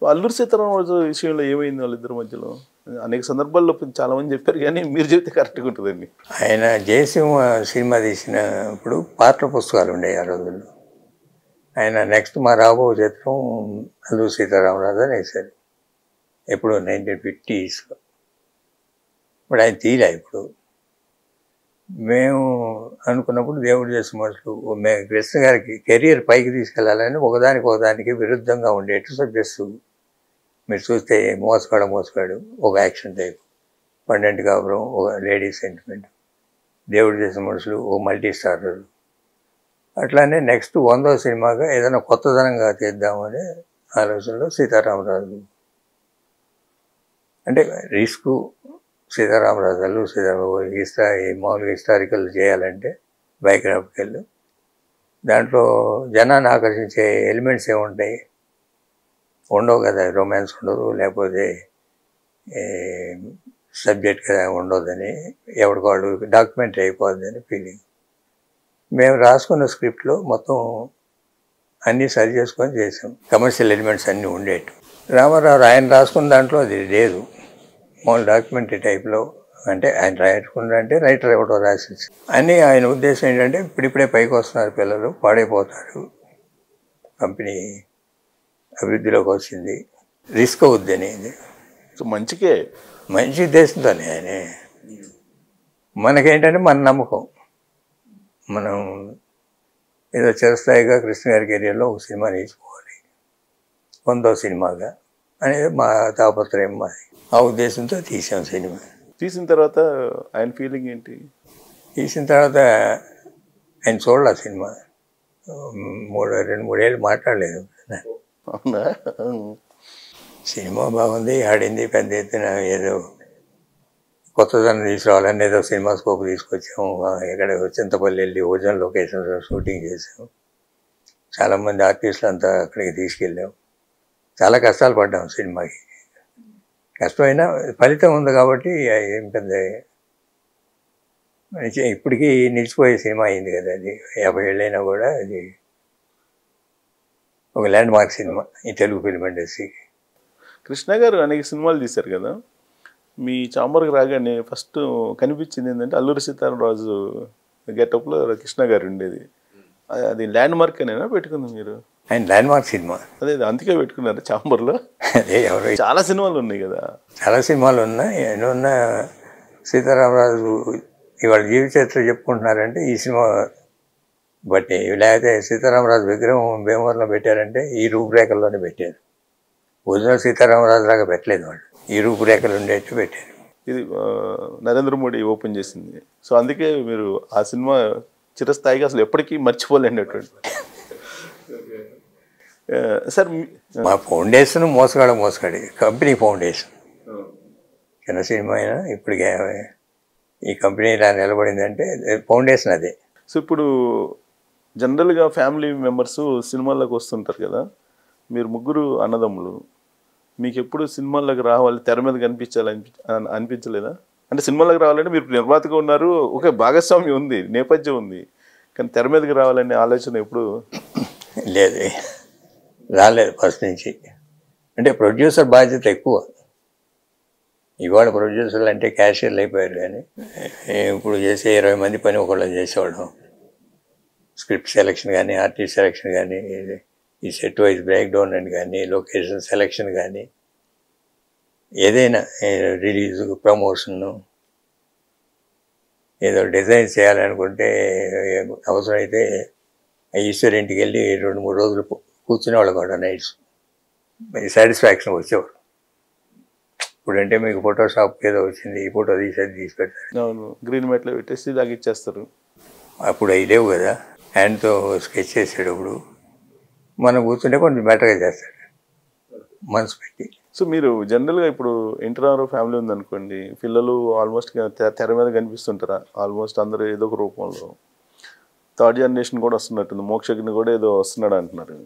అల్లూరి సీతారామరాజు విషయంలో ఏమైంది వాళ్ళిద్దరి మధ్యలో? అనేక సందర్భాల్లో చాలామంది చెప్పారు కానీ మీరు చెప్తే కరెక్ట్‌గా ఉంటదండి. ఆయన జయసింహ సినిమా తీసినప్పుడు పాటల పుస్తకాలు ఉండేవి ఆ రోజుల్లో. ఆయన నెక్స్ట్ మా రాబో చిత్రం అల్లూరి సీతారామరాజు అని వేశారు. ఎప్పుడు 1950స్‌లో. ఇప్పుడు ఆయన తీయలే ఇప్పుడు. మేము అనుకున్నప్పుడు దేవుడు చేసిన మనుషులు మేము కృష్ణ గారికి కెరీర్ పైకి తీసుకెళ్లాలని ఒకదానికి విరుద్ధంగా ఉండేట్టు సబ్జెక్ట్స్ మీరు చూస్తే మోసగాడు ఒక యాక్షన్ టైప్, పండంటి కాపురం ఒక లేడీ సెంటిమెంట్, దేవుడు చేసిన మనుషులు ఒక మల్టీ స్టారర్. అట్లానే నెక్స్ట్ 100వ సినిమాగా ఏదైనా కొత్తదనంగా తీద్దామనే ఆలోచనలో సీతారామరాజు. అంటే రిస్క్ సీతారామరాజు అల్లూరి సీతారామరాజు మామూలుగా హిస్టారికల్ చేయాలంటే బయోగ్రాఫికల్, దాంట్లో జనాన్ని ఆకర్షించే ఎలిమెంట్స్ ఏముంటాయి? ఉండవు కదా, రొమాన్స్ ఉండదు, లేకపోతే సబ్జెక్ట్ కదా ఉండదని, ఎవరికాళ్ళు డాక్యుమెంటరీ అయిపోద్దని ఫీలింగ్. మేము రాసుకున్న స్క్రిప్ట్లో మొత్తం అన్నీ సరి చేసుకొని చేసాం. కమర్షియల్ ఎలిమెంట్స్ అన్నీ ఉండేట్టు. రామారావు ఆయన రాసుకున్న దాంట్లో అది లేదు. మామూలు డాక్యుమెంటరీ టైప్లో, అంటే ఆయన రాసుకుంటే రైటర్ ఎవడో రాసేసి అని. ఆయన ఉద్దేశం ఏంటంటే ఇప్పుడిప్పుడే పైకి వస్తున్నారు పిల్లలు, పాడైపోతారు, కంపెనీ అభివృద్ధిలోకి వచ్చింది, రిస్క్ అవుద్దని. సో మంచికే, మంచి ఉద్దేశంతోనే ఆయన. మనకేంటంటే మన నమ్మకం, మనం ఏదో చిరస్థాయిగా కృష్ణ గారి కెరియర్లో ఒక సినిమా నేర్చుకోవాలి 100వ సినిమాగా అనేది మా తాపత్రయం మాది. ఆ ఉద్దేశంతో తీసాం సినిమా. తీసిన తర్వాత ఆయన ఫీలింగ్ ఏంటి? తీసిన తర్వాత ఆయన చూడాల సినిమా 2-3 ఏళ్ళు మాట్లాడలేదు. అవునా? సినిమా బాగుంది, ఆడింది, పెద్ద ఎత్తున ఏదో కొత్తదనం తీసుకురావాలని ఏదో సినిమా స్కోప్ తీసుకొచ్చాము. ఎక్కడ చింతపల్లి వెళ్ళి ఓజన్ లొకేషన్లో షూటింగ్ చేసాము. చాలామంది ఆర్టిస్టులు అంతా అక్కడికి తీసుకెళ్ళాం. చాలా కష్టాలు పడ్డాం సినిమాకి. కష్టమైనా ఫలితం ఉంది కాబట్టి ఏం పెద్ద ఇప్పటికీ నిలిచిపోయే సినిమా అయింది కదా. అది 50 ఏళ్ళైనా కూడా అది ఒక ల్యాండ్ మార్క్ సినిమా ఈ తెలుగు ఫిల్మ్ ఇండస్ట్రీకి. కృష్ణ గారు అనేక సినిమాలు తీశారు కదా. మీ చాంబర్కి రాగానే ఫస్ట్ కనిపించింది ఏంటంటే అల్లూరి సీతారామరాజు గెటప్లో కృష్ణ గారు ఉండేది. అది ల్యాండ్ మార్క్ అనేనా పెట్టుకుంది మీరు? ఆయన ల్యాండ్ మార్క్ సినిమా. అదే అందుకే పెట్టుకున్నారు చాంబర్లో. అదే ఎవరు చాలా సినిమాలు ఉన్నాయి కదా. చాలా సినిమాలు ఉన్నాయి. ఎన్నున్న సీతారామరాజు ఇవాళ జీవిత చరిత్ర చెప్పుకుంటున్నారంటే ఈ సినిమా బట్టి. లేకపోతే సీతారామరాజు విగ్రహం భీమవరంలో పెట్టారంటే ఈ రూపురేఖల్లోనే పెట్టారు. ఒరిజినల్ సీతారామరాజు లాగా పెట్టలేదు వాళ్ళు, ఈ రూపురేఖలు ఉండేట్టు పెట్టారు. ఇది నరేంద్ర మోడీ ఓపెన్ చేసింది. సో అందుకే మీరు ఆ సినిమా చిరస్థాయిగా అసలు ఎప్పటికీ మర్చిపోలేనటువంటి. సార్ మా ఫౌండేషన్ మోసగాడి కంపెనీ ఫౌండేషన్. చిన్న సినిమా అయినా ఇప్పటికే ఈ కంపెనీ ఇలా నిలబడిందంటే ఫౌండేషన్ అదే. సో ఇప్పుడు జనరల్గా ఫ్యామిలీ మెంబర్స్ సినిమాల్లోకి వస్తుంటారు కదా. మీరు ముగ్గురు అన్నదమ్ములు, మీకు ఎప్పుడు సినిమాల్లోకి రావాలి, తెర మీద కనిపించాలని అనిపించలేదా? అంటే సినిమాల్లోకి రావాలంటే మీరు నిర్మాతగా ఉన్నారు, ఒక భాగస్వామ్యం ఉంది, నేపథ్యం ఉంది, కానీ తెర మీదకి రావాలనే ఆలోచన ఎప్పుడు లేదు, రాలేదు ఫస్ట్ నుంచి. అంటే ప్రొడ్యూసర్ బాధ్యత ఎక్కువ. ఇవాళ ప్రొడ్యూసర్లు అంటే క్యాషియర్లు అయిపోయారు, కానీ ఇప్పుడు చేసే 20 మంది పని ఒకళ్ళు చేసేవాళ్ళం. స్క్రిప్ట్ సెలెక్షన్ కానీ, ఆర్టిస్ట్ సెలెక్షన్ కానీ, ఈ సెట్ వైజ్ బ్రేక్ డౌన్ అని కానీ, లొకేషన్ సెలెక్షన్ కానీ, ఏదైనా రిలీజు, ప్రమోషను, ఏదో డిజైన్ చేయాలనుకుంటే అవసరమైతే ఈశ్వర్ ఇంటికి వెళ్ళి 2-3 రోజులు కూర్చునేవాళ్ళు కూడా నైట్స్. సాటిస్ఫాక్షన్ వచ్చేవారు. ఇప్పుడంటే మీకు ఫోటోషాప్ ఏదో వచ్చింది, ఈ ఫోటో తీసి పెడతారు, అవును, గ్రీన్ మ్యాట్లో పెట్టేసి లాగిచ్చేస్తారు. అప్పుడు అవి లేవు కదా. హ్యాండ్తో స్కెచ్ చేసేటప్పుడు మనం కూర్చుంటే కొంచెం బెటర్గా చేస్తాడు మనసు పెట్టి. సో మీరు జనరల్గా ఇప్పుడు ఎన్టీ రామారావు ఫ్యామిలీ ఉందనుకోండి, పిల్లలు ఆల్మోస్ట్ తెర మీద కనిపిస్తుంటారా? ఆల్మోస్ట్ అందరూ ఏదో ఒక రూపంలో. థర్డ్ జనరేషన్ కూడా వస్తున్నట్టుంది, మోక్షజ్ఞ కూడా ఏదో వస్తున్నాడు అంటున్నారు.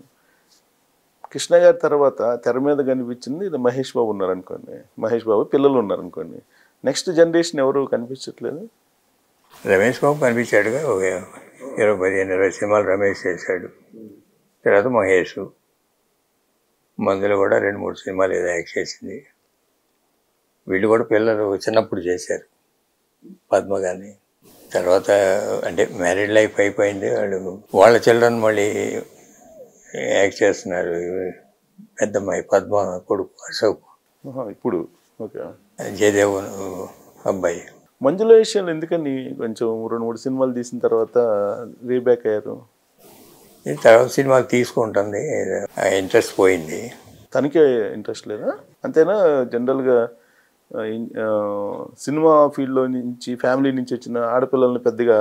కృష్ణ గారి తర్వాత తెర మీద కనిపించింది ఇది మహేష్ బాబు ఉన్నారనుకోండి, మహేష్ బాబు పిల్లలు ఉన్నారనుకోండి, నెక్స్ట్ జనరేషన్ ఎవరు కనిపించట్లేదు? రమేష్ బాబు కనిపించాడుగా, 15-20 సినిమాలు రమేష్ చేశాడు. తర్వాత మహేష్, మందులో కూడా 2-3 సినిమాలు ఏదో యాక్ట్ చేసింది. వీళ్ళు కూడా పిల్లలు చిన్నప్పుడు చేశారు, పద్మ కానీ. తర్వాత అంటే మ్యారీడ్ లైఫ్ అయిపోయింది, వాళ్ళ చిల్డ్రన్ మళ్ళీ యాక్ట్ చేస్తున్నారు. పెద్దమ్మాయి పద్మ కొడుకు అశోక్, ఇప్పుడు ఓకే, జయదేవ్ అబ్బాయి. మంజుల విషయంలో ఎందుకని కొంచెం 2-3 సినిమాలు తీసిన తర్వాత రీబ్యాక్ అయ్యారు? తర్వాత సినిమాలు తీసుకుంటుంది, ఇంట్రెస్ట్ పోయింది. తనకే ఇంట్రెస్ట్ లేదా అంతేనా? జనరల్గా సినిమా ఫీల్డ్లో నుంచి, ఫ్యామిలీ నుంచి వచ్చిన ఆడపిల్లల్ని పెద్దగా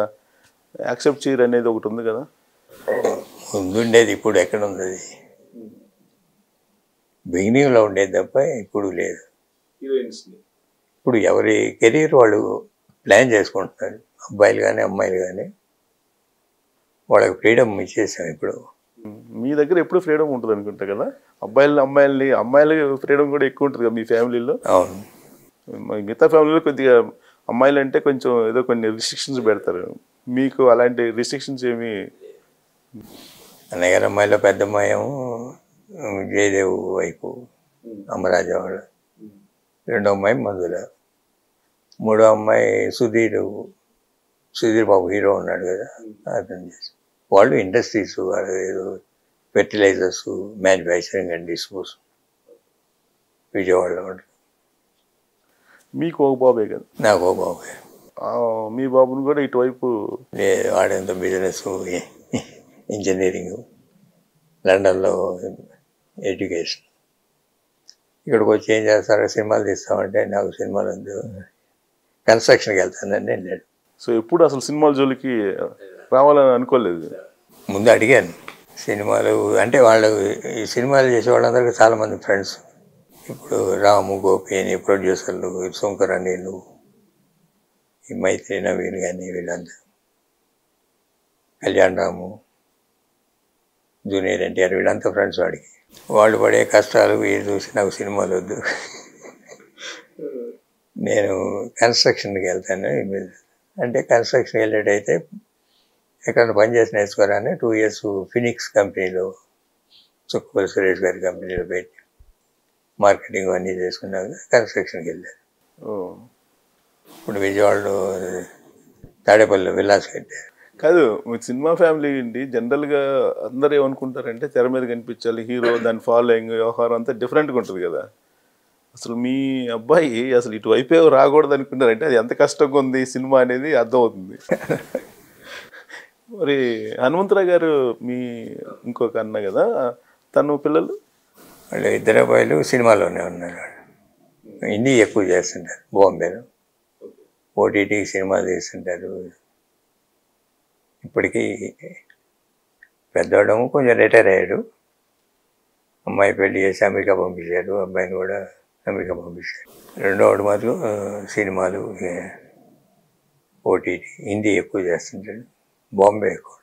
యాక్సెప్ట్ చేయరు అనేది ఒకటి ఉంది కదా. ముందుండేది, ఇప్పుడు ఎక్కడ ఉంది? బిగినింగ్లో ఉండేది తప్ప ఇప్పుడు లేదు. ఇప్పుడు ఎవరి కెరీర్ వాళ్ళు ప్లాన్ చేసుకుంటున్నారు, అబ్బాయిలు కానీ అమ్మాయిలు కానీ. వాళ్ళకి ఫ్రీడమ్ ఇచ్చేసాం ఇప్పుడు. మీ దగ్గర ఎప్పుడు ఫ్రీడమ్ ఉంటుంది అనుకుంటా కదా, అమ్మాయిల ఫ్రీడమ్ కూడా ఎక్కువ ఉంటుంది కదా మీ ఫ్యామిలీలో. అవును, మిగతా ఫ్యామిలీలో కొద్దిగా అమ్మాయిలు అంటే కొంచెం ఏదో కొన్ని రిస్ట్రిక్షన్స్ పెడతారు, మీకు అలాంటి రిస్ట్రిక్షన్స్ ఏమి? అన్నగారు అమ్మాయిలో పెద్ద అమ్మాయి జయదేవ్ వైపు అమరాజా వాళ్ళ, రెండో అమ్మాయి మంజుల, మూడో అమ్మాయి సుధీర్ బాబు హీరో ఉన్నాడు కదా, అతను చేసి. వాళ్ళు ఇండస్ట్రీస్, వాళ్ళు ఏదో ఫెర్టిలైజర్స్ మ్యానుఫ్యాక్చరింగ్ అండ్ డిస్పోజ్ విజయవాడలో ఉంటారు. మీకు ఒక బాబే కదా? నాకు ఒక బాబే. మీ బాబుని కూడా ఇటువైపు వాడేంత బిజినెస్, ఇంజనీరింగ్, లండన్లో ఎడ్యుకేషన్. ఇక్కడికి వచ్చి ఏం చేస్తారో, సినిమాలు తీస్తామంటే నాకు సినిమాలు వద్దు, కన్స్ట్రక్షన్కి వెళ్తానని వెళ్ళాడు. సో ఎప్పుడు అసలు సినిమాల జోలికి రావాలని అనుకోలేదు? ముందు అడిగాను సినిమాలు అంటే, వాళ్ళు ఈ సినిమాలు చేసే వాళ్ళందరికీ చాలామంది ఫ్రెండ్స్. ఇప్పుడు రాము, గోపి అని ప్రొడ్యూసర్లు, శంకర్ అనిలు, ఈ మైత్రి నవీన్ కానీ, వీళ్ళంతా, కళ్యాణ్ రాము, జూనియర్ ఎన్టీఆర్, వీళ్ళంతా ఫ్రెండ్స్ వాడికి. వాళ్ళు పడే కష్టాలు వీళ్ళు చూసి నాకు సినిమాలు వద్దు, నేను కన్స్ట్రక్షన్కి వెళ్తాను. అంటే కన్స్ట్రక్షన్ వెళ్ళేటైతే ఎక్కడ పనిచేసి నేర్చుకోరాని 2 years ఫినిక్స్ కంపెనీలో, చుక్కపల్లి సురేష్ గారి కంపెనీలో పెట్టి మార్కెటింగ్ అన్నీ చేసుకున్నాక కన్స్ట్రక్షన్కి వెళ్ళారు. ఇప్పుడు విజయవాడలో తాడేపల్లిలో విల్లాస్ కట్టారు. కాదు, సినిమా ఫ్యామిలీ ఏంటి, జనరల్గా అందరూ ఏమనుకుంటారంటే తెర మీద కనిపించాలి హీరో, దాని ఫాలోయింగ్ వ్యవహారం అంతా డిఫరెంట్గా ఉంటుంది కదా. అసలు మీ అబ్బాయి అసలు ఇటువైపే రాకూడదు అనుకుంటారంటే అది ఎంత కష్టంగా ఉంది సినిమా అనేది అర్థమవుతుంది. మరి హనుమంతరావు గారు మీ ఇంకొక అన్న కదా, తను పిల్లలు? వాళ్ళు 2 అబ్బాయిలు సినిమాలోనే ఉన్నారు. హిందీ ఎక్కువ చేస్తుంటారు, బాంబేలో ఓటీటీ సినిమాలు తీస్తుంటారు. ఇప్పటికీ పెద్దవాడము కొంచెం రిటైర్ అయ్యాడు. అమ్మాయి పెళ్లి చేసి అమెరికా పంపించారు, అబ్బాయిని కూడా అమెరికా పంపించారు. రెండో వాడు మాత్రం సినిమాలు, ఓటీటీ, హిందీ ఎక్కువ చేస్తుంటాడు, బాంబే ఎక్కువ.